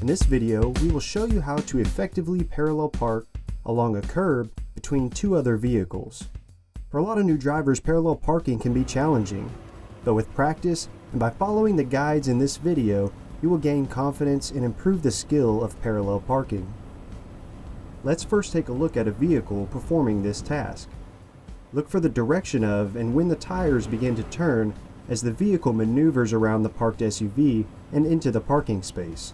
In this video, we will show you how to effectively parallel park along a curb between two other vehicles. For a lot of new drivers, parallel parking can be challenging, but with practice and by following the guides in this video, you will gain confidence and improve the skill of parallel parking. Let's first take a look at a vehicle performing this task. Look for the direction of and when the tires begin to turn as the vehicle maneuvers around the parked SUV and into the parking space.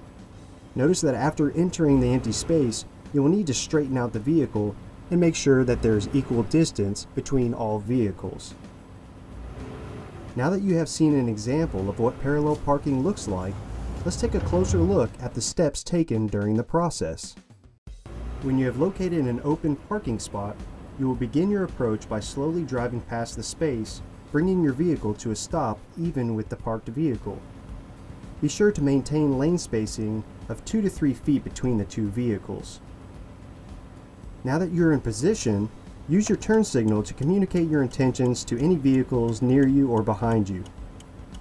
Notice that after entering the empty space, you will need to straighten out the vehicle and make sure that there is equal distance between all vehicles. Now that you have seen an example of what parallel parking looks like, let's take a closer look at the steps taken during the process. When you have located an open parking spot, you will begin your approach by slowly driving past the space, bringing your vehicle to a stop even with the parked vehicle. Be sure to maintain lane spacing of 2 to 3 feet between the two vehicles. Now that you're in position, use your turn signal to communicate your intentions to any vehicles near you or behind you.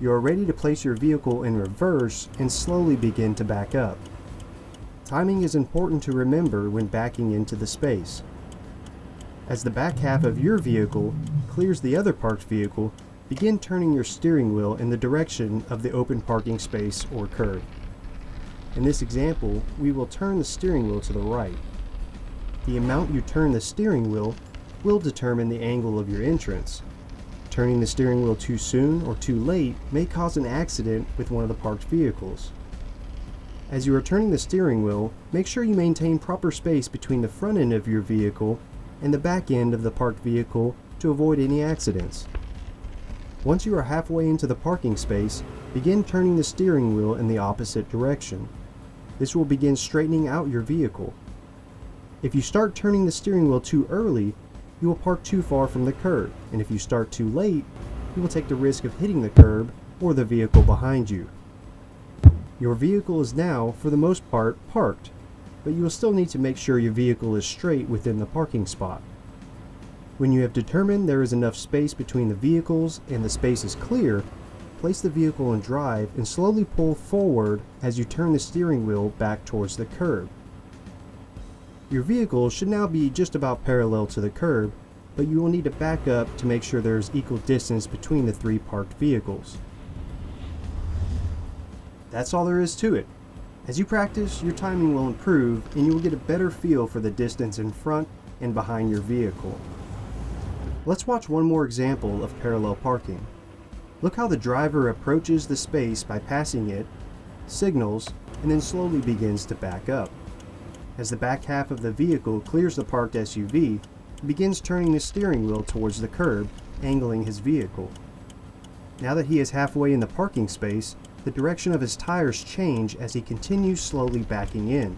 You are ready to place your vehicle in reverse and slowly begin to back up. Timing is important to remember when backing into the space. As the back half of your vehicle clears the other parked vehicle, begin turning your steering wheel in the direction of the open parking space or curb. In this example, we will turn the steering wheel to the right. The amount you turn the steering wheel will determine the angle of your entrance. Turning the steering wheel too soon or too late may cause an accident with one of the parked vehicles. As you are turning the steering wheel, make sure you maintain proper space between the front end of your vehicle and the back end of the parked vehicle to avoid any accidents. Once you are halfway into the parking space, begin turning the steering wheel in the opposite direction. This will begin straightening out your vehicle. If you start turning the steering wheel too early, you will park too far from the curb, and if you start too late, you will take the risk of hitting the curb or the vehicle behind you. Your vehicle is now, for the most part, parked, but you will still need to make sure your vehicle is straight within the parking spot. When you have determined there is enough space between the vehicles and the space is clear, place the vehicle in drive and slowly pull forward as you turn the steering wheel back towards the curb. Your vehicle should now be just about parallel to the curb, but you will need to back up to make sure there is equal distance between the three parked vehicles. That's all there is to it. As you practice, your timing will improve and you will get a better feel for the distance in front and behind your vehicle. Let's watch one more example of parallel parking. Look how the driver approaches the space by passing it, signals, and then slowly begins to back up. As the back half of the vehicle clears the parked SUV, he begins turning the steering wheel towards the curb, angling his vehicle. Now that he is halfway in the parking space, the direction of his tires change as he continues slowly backing in.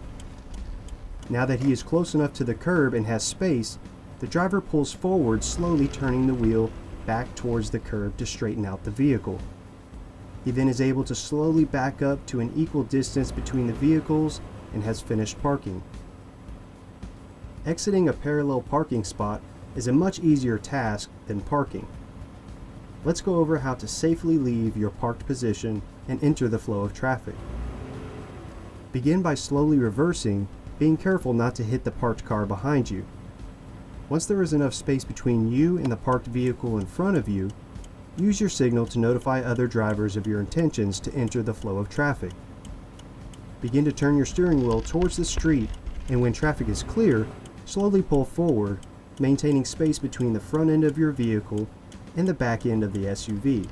Now that he is close enough to the curb and has space, the driver pulls forward, slowly turning the wheel back towards the curb to straighten out the vehicle. He then is able to slowly back up to an equal distance between the vehicles and has finished parking. Exiting a parallel parking spot is a much easier task than parking. Let's go over how to safely leave your parked position and enter the flow of traffic. Begin by slowly reversing, being careful not to hit the parked car behind you. Once there is enough space between you and the parked vehicle in front of you, use your signal to notify other drivers of your intentions to enter the flow of traffic. Begin to turn your steering wheel towards the street, and when traffic is clear, slowly pull forward, maintaining space between the front end of your vehicle and the back end of the SUV.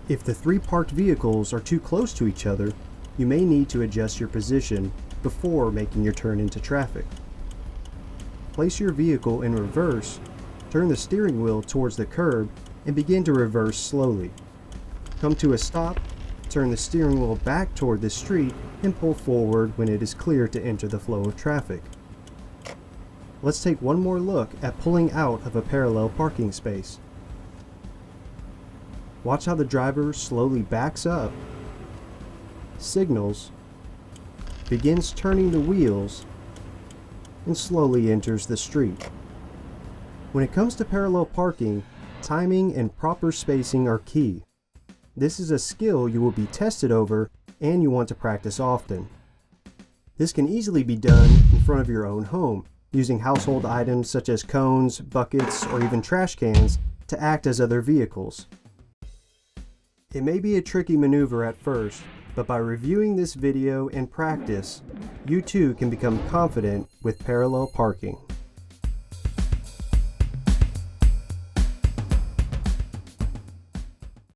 If the three parked vehicles are too close to each other, you may need to adjust your position before making your turn into traffic. Place your vehicle in reverse, turn the steering wheel towards the curb, and begin to reverse slowly. Come to a stop, turn the steering wheel back toward the street, and pull forward when it is clear to enter the flow of traffic. Let's take one more look at pulling out of a parallel parking space. Watch how the driver slowly backs up, signals, begins turning the wheels, and slowly enters the street. When it comes to parallel parking, timing and proper spacing are key. This is a skill you will be tested over and you want to practice often. This can easily be done in front of your own home, using household items such as cones, buckets, or even trash cans to act as other vehicles. It may be a tricky maneuver at first, but by reviewing this video and practice, you too can become confident with parallel parking.